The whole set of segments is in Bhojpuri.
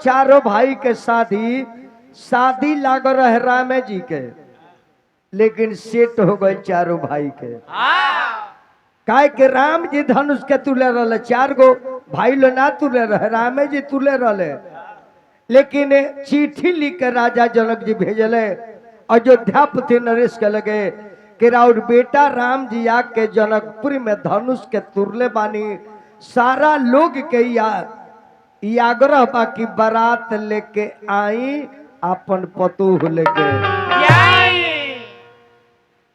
चारों भाई के शादी लाग रहे राम जी के, लेकिन सेट हो गए चारों भाई के। काहे के राम जी धनुष के तुले रहे, 4 गो भाई लो ना तुले रहे, राम जी तुले रहे। लेकिन चिट्ठी लिख के राजा जनक जी भेजले अयोध्यापति नरेश के लगे कि राउर बेटा राम जी आके जनकपुर में धनुष के तुरले बानी, सारा लोग के आग्रह बाकी बारात लेके आई, अपन पतोह लेके।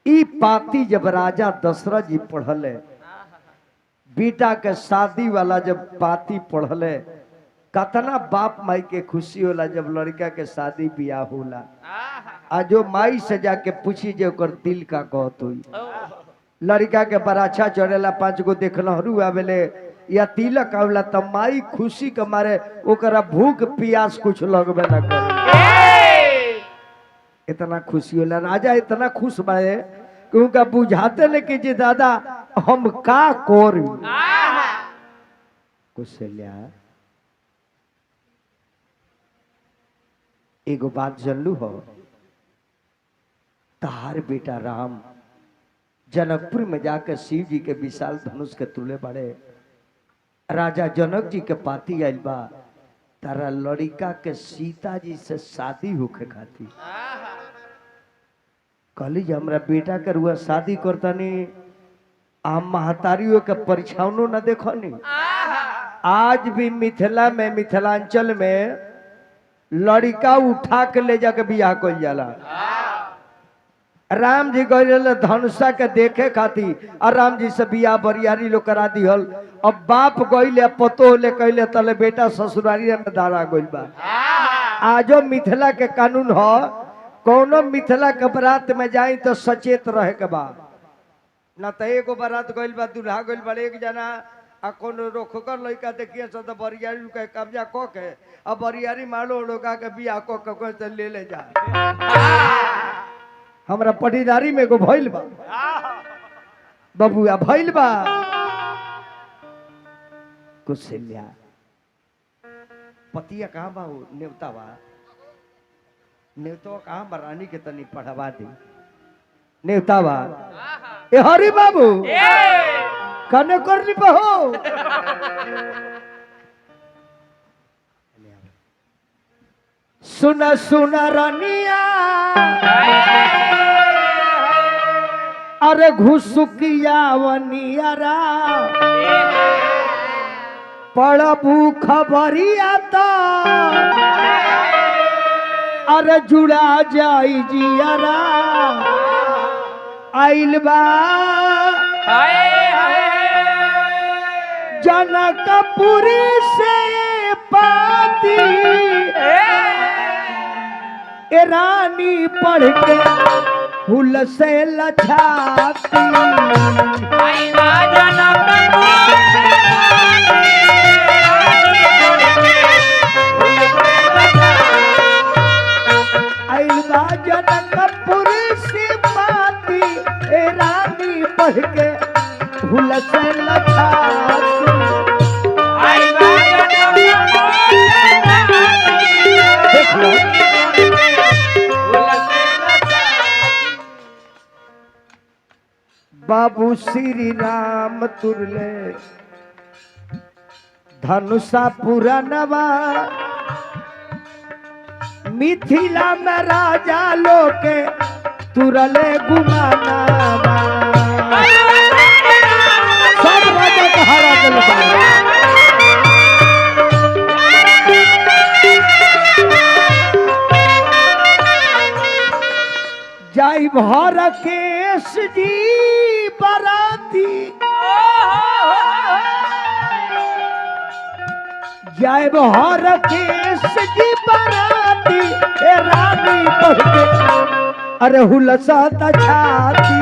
ई पाती जब राजा दशरथ जी पढ़ले, बेटा के शादी वाला जब पाती पढ़ले, कतना बाप माई के खुशी होला जब लड़का के शादी ब्याह होला। आ जो माई से जाके पूछी जे ओकर दिल का कहत हुई, लड़का के बराछा चढ़ेला, 5 गो देखनहरू आवेले या तिलक आवेला, त माई खुशी के मारे ओकरा भूख प्यास कुछ लगबे ना करे। इतना खुशी होला, राजा इतना खुश बाए कि उनका बुझाते ले कि जे दादा हम का करी। कुशल्या एगो बात जानलू हो, तार बेटा राम जनकपुर में जाकर शिव जी के विशाल धनुष के तुले बड़े, राजा जनक जी के पाती आइल बा, तारा लड़का के सीता जी से शादी होके खाती। कहली हमरा बेटा के रुआ शादी करतानी, आम महतारियों के परीक्षाओं न देखनी। आज भी मिथिला में, मिथिलांचल में लड़का उठा के ले जाके बियाह कइल जाला। राम जी गए धनुषा के देखे खाती, और राम जी से बियाह बरियारी लोग करा दिहल। अब बाप गइले पतो ले कहले तले बेटा ससुरारी में दारा गइल बा। आजो मिथिला के कानून हो, कोनो मिथिला के बारात में जाई तो सचेत रहे के बा, ना तो एगो बारात गइल बा, दूल्हा गइल बा एक जना, आ कोनो रोखकर लड़का देखिए सब तो बरियारी के कब्जा क के, अब बरियारी मारो लोगा के बियाह क के ले ले जा। हमरा पटीदारी में एगो भइल बा बबुआ, भइल बा। कुशल्या पतिया कहाँ बा? नेवता बा, नेवता कहाँ बा? रानी के तनी पढ़वा दी नेवता बा। ए हरि बाबू कने करनी बहो। सुना सुना रानिया अरे घुसुकिया वनियारा, पड़बू खबरिया तो अरे जुड़ा जाई जियारा। आइल बा जनकपुरी से पाती, ए रानी पढ़ के फूल से लछाती। जनकपुरी से पाती, ए रानी पढ़ के फूल से लछाती। बाबू श्री राम तुरले धनुषा पुरानवा, मिथिला में राजा लोके तुरले गुमानावा। सब राजा के हरा दिल बा। जाई भर केश जी बराती, जाए भर केश जी बराती, ए रानी पढ़ के अरे हुलसा छाती।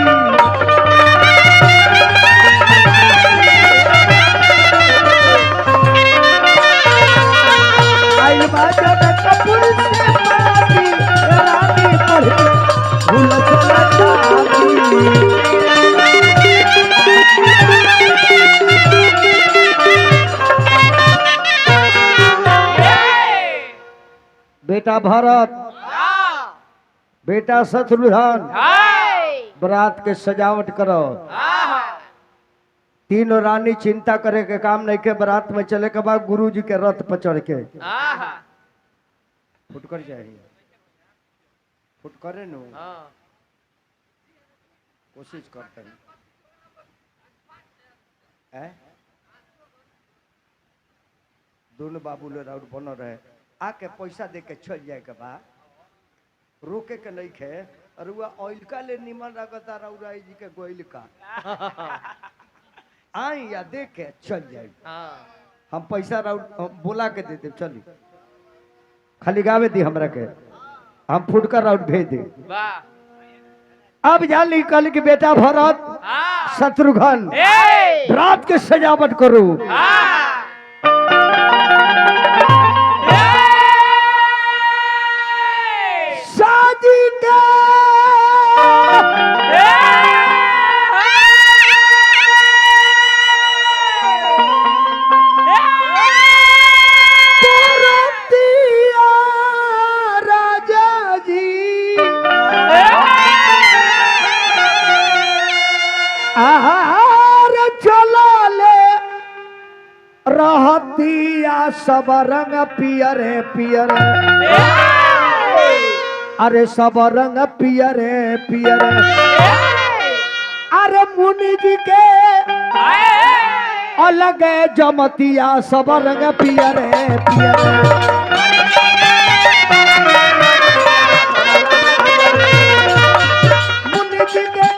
आइल बाजा कपूर से बराती, ए रानी पढ़ के हुलसा छाती। बेटा भरत, बेटा शत्रुघ्न, बरात के सजावट करो। तीनों रानी चिंता करे के काम नहीं के, बरात में चले के बाद गुरु जी के रथ पर चढ़ के फुटकर चाहिए, फुटकरे नु कोशिश करते हैं। दोनों बाबू लोग राउड बन रहे, आके पैसा दे के चल जाए के बाद रोके के नहीं खे। और वह ऑयल का ले निमन रखता राउराई जी के गोइल का आई या देख के चल जाए। हम पैसा राउड बोला के दे दे, चली खाली गावे दी हमरा के, हम फुटकर राउड भेज दे। अब जान निकल के बेटा भरत शत्रुघ्न रात के सजावट करो। शादी के राजा जी आहार चला ले रहतिया सब रंग पियरे पियरे, अरे सब रंग पियरे पियरे। अरे मुनि जी के अलग जमतिया सब रंग पियरे पियरे। मुनि जी के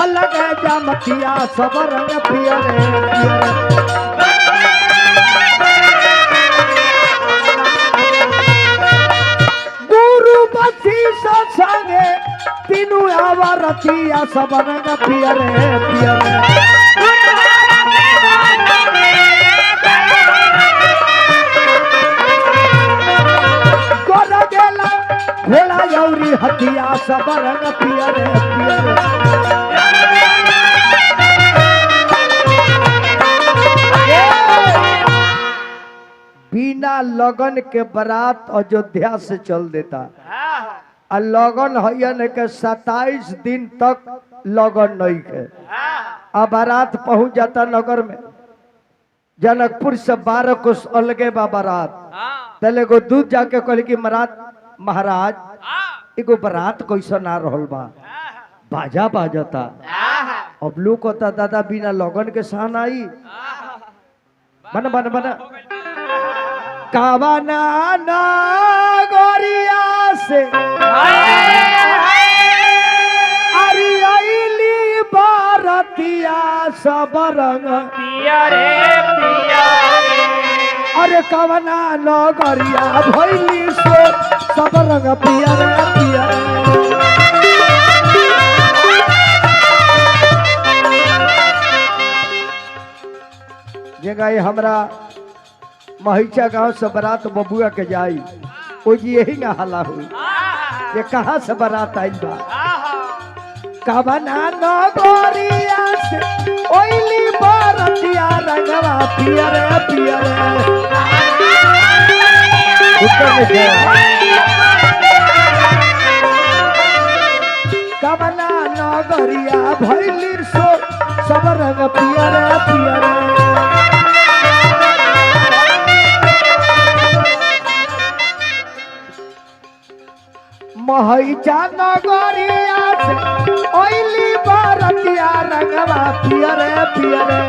अलग जमतिया सब रंग पियरे पियरे। संगे तीनू आवारतिया सब रंग पियरे पियरे। गोरा गेला घोड़ा यौरी हथिया सब रंग पियरे पियरे। बिना लगन के बारात अयोध्या से चल देता। लगन है के 27 दिन तक लगन नहीं है। अब बारात पहुंच जाता नगर में, जनकपुर से 12 कोस अलगे बा बारात। तले को दूध जाके कहले कि महाराज एगो बारात कैसा ना रहल बा, बाजा बाजता। अब लोग कहता दादा बिना लगन के सहन आई। बना बना बना कावना नागरिया से अरियली बारतिया सब रंग पियरे पियरे। अरे कावना नागरिया भइली से सब रंग पियरे पियरे। जगह हमरा महिचा गांव से बारात बबुआ के जाई, ओ जी यही ना हला हुई ये कहां से बारात आई बा। कावना नगरिया से ओइली बारतिया रंगवा पियरे पियरे। कावना नगरिया भइली सो सब रंग पियरे पियरे। महिचा नगरिया से ओइली बारतिया रंगवा पियरे पियरे।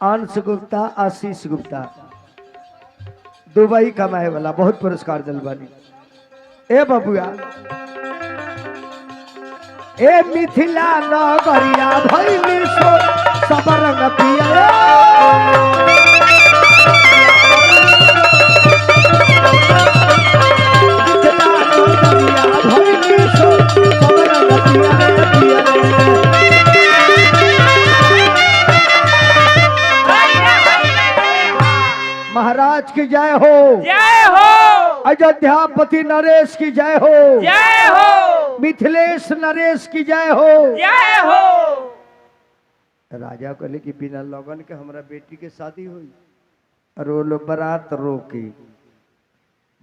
अंश गुप्ता, आशीष गुप्ता दुबई कमाए वाला, बहुत पुरस्कार दिल बानी। ए बबुआ ए मिथिला नगरिया भइली सो सब रंग पियरे। मिथिला नगरिया भइली सो सब रंग पियरे पियरे। महाराज की जय हो, जय हो। अयोध्यापति नरेश की जय हो, जय हो। मिथिलेश नरेश की जय हो। जय हो। राजा कहले कि बिना लगन के हमरा बेटी के शादी हुई। रोलो बारात रोकी,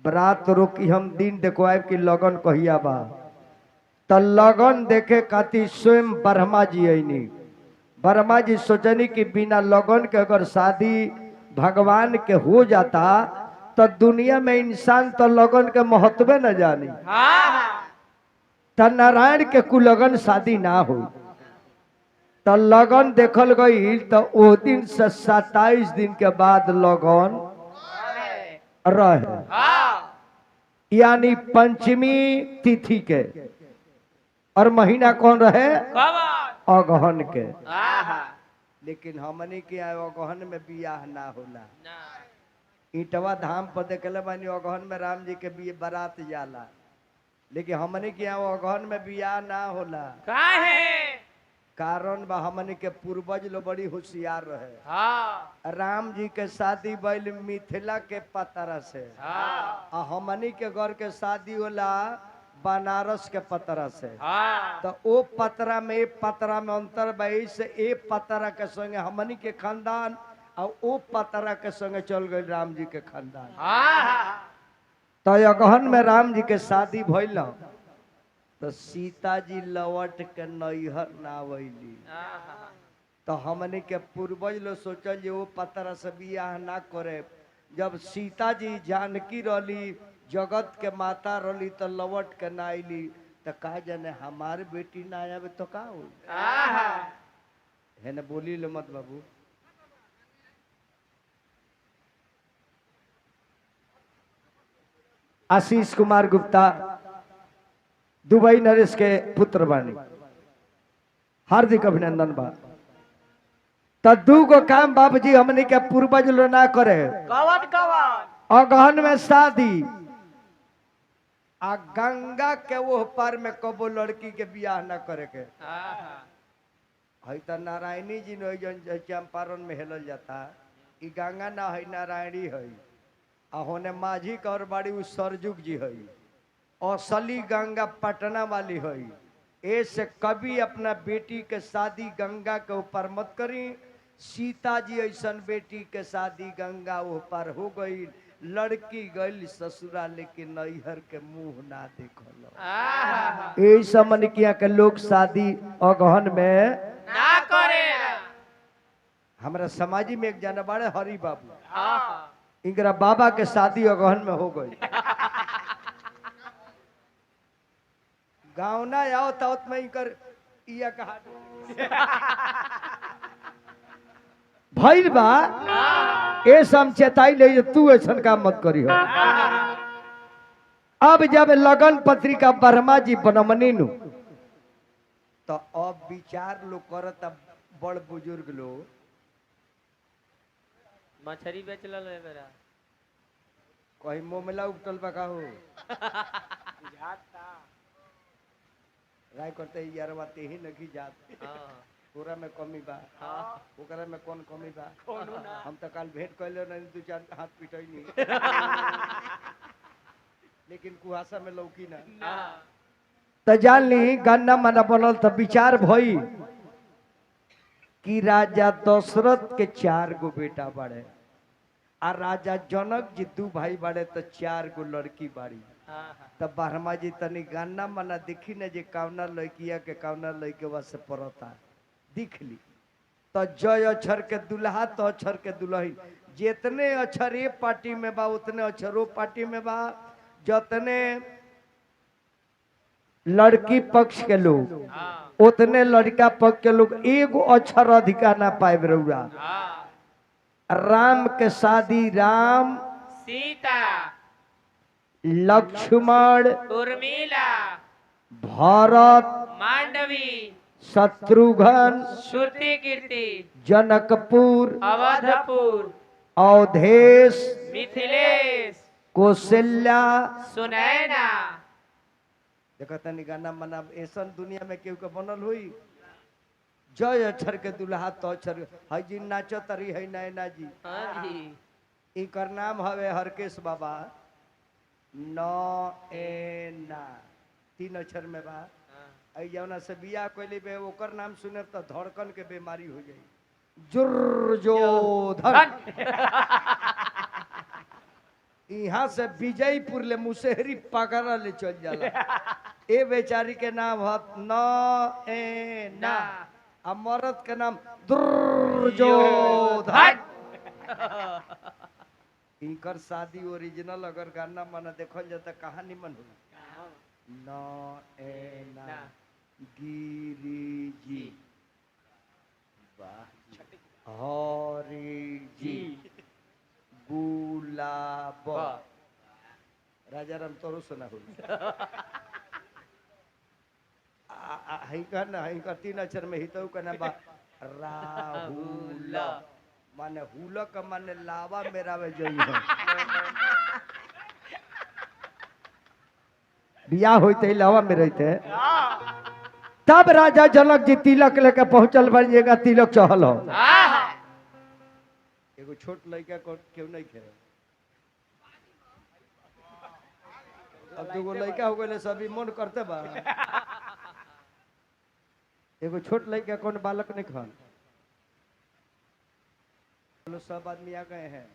बारात रोकी, हम दिन देखवाए कि लगन कहिया बा। त लगन देखे खातिर स्वयं ब्रह्मा जी आईनी। ब्रह्मा जी सोचनी कि बिना लगन के अगर शादी भगवान के हो जाता तो दुनिया में इंसान तो लगन के महत्व न जानी। त नारायण के कुलगन शादी ना हो। तो लगन देखल गई तो वो दिन से 27 दिन के बाद लगन रहे, यानी पंचमी तिथि के। और महीना कौन रहे? अगहन के। लेकिन हमने के अगहन में बियाह ना होला। ईटवा धाम पर देखले बानी अगहन में राम जी के बारात जाला, लेकिन हमने के अगहन में बियाह ना होला। कारण बा हमने के पूर्वज लोग बड़ी होशियार रहे। राम जी के शादी भइल मिथिला के पतरा से, हमनी के घर के शादी होला बनारस के पतरा से। तो ओ पतरा में अंतर बा। से ए पतरा के संगे हमनी के खानदान और ओ पतरा के संगे चल गई राम जी के खानदान। तो अगहन में राम जी के शादी भइल तो सीता जी लौट के नैहर ना वैली। तो हमने के पूर्वज लोग सोचल जे वो पतरा से बियाह ना करे। जब सीता जी जानकी रहली, जगत के माता रहली, तो लौट के ना आईली। तो कहा जाने हमारे बेटी ना आवे तो का हो है ना। बोली लो मत बाबू। आशीष कुमार गुप्ता दुबई नरेश के पुत्र बानी, हार्दिक अभिनंदन बा। तो दू गो काम बाबूजी हमने के पूर्वज लो ना करे। अगहन में शादी आ गंगा के वो पार में कबो लड़की के बियाह ना करे के। है तो नारायणी जी ने चंपारण में हेलल जाता, ई गंगा ना है नारायणी है। आ होने माझी कर बाड़ी उ सरजुग जी है। असली गंगा पटना वाली है। ऐसे कभी अपना बेटी के शादी गंगा के ऊपर मत करी। सीता जी ऐसन बेटी के शादी गंगा ऊपर हो गई। लड़की गई ससुरा लेकिन नैहर के मुंह ना देखल। ऐसा मन किया के लोग शादी अगहन में ना करे। हमारा समाजी में एक जना बड़े हरि बाबू, इनकरा बाबा के शादी अगहन में हो गई। गाँव ना आओ तो में कर इया कहा भइल बा। ए सम चेताई ले तू ऐसा काम मत करी हो। अब जब लगन पत्रिका ब्रह्मा जी बनमनी नु तो अब विचार लोग करत, बड़ बुजुर्ग लोग मछरी बेच लो मेरा कहीं मोमला उगतल बा का हो राय करते यार बात ही नहीं जात। पूरा में कमी बा, ओकरा में कौन कमी बा? हम तो कल भेंट कैले नहीं, दू चार हाथ पिटई नहीं लेकिन कुहासा में लौकी ना। तो जान ली गन्ना मना बनल तो विचार भई कि राजा दशरथ के 4 गो बेटा बाड़े आ राजा जनक जी 2 भाई बाड़े तो 4 गो लड़की बाड़ी। तब ब्रह्मा जी तनी गन्ना मना देखी न जे कौना लड़किया के कौना लड़के वास्ते पड़ता दिख ली। तो जय अक्षर के दुल्हा तो अक्षर के दुल्हन, जितने अक्षर ये पार्टी में बा उतने अक्षर वो पार्टी में बा। जितने लड़की पक्ष के लोग उतने लड़का पक्ष के लोग एगो अक्षर अधिकार ना पाए रउरा। राम के शादी राम सीता लक्ष्मण उर्मिला भरत मांडवी शत्रुघ्न श्रुति कीर्ति जनकपुर अवधपुर अवधेश मिथिलेश कौशल्या सुनैना। देखो तनी गाना मना ऐसा दुनिया में केहू के बनल हुई। जय अक्षर के दुल्हा तो अक्षर है जी नाचो तरी है नैना जी। इनकर नाम हवे हरकेश बाबा। न एना 3 अक्षर में बा। आई जौना से बियाह कोइली बे ओकर नाम सुने तो धड़कन के बीमारी हो जाई। दुर्योधन। यहाँ से विजयपुर ले मुसहरी पकड़ा ले चल जाला। ए बेचारी के नाम है न ए ना, आ मरद के नाम दुर्योधन। इनकर शादी ओरिजिनल अगर गाना माना देखल जाता कहानी मन होला। न ए ना गिरी जी हरी जी गुलाब राजा राम तोरो सुना हो। ना हिंका 3 अक्षर में हितऊ का नाम बा राहुल। माने हुल का माने लावा मेरा में जोई है। बियाह होते लावा में रहते। तब राजा जनक जी तिलक लेके पहुंचल बनिएगा तिलक चहल हो। एगो छोट लड़का को क्यों नहीं खेले। अब दूगो लड़का हो गए सभी मन करते बा। एगो छोट लड़का कौन बालक नहीं खान। सब आदमी आ गए हैं।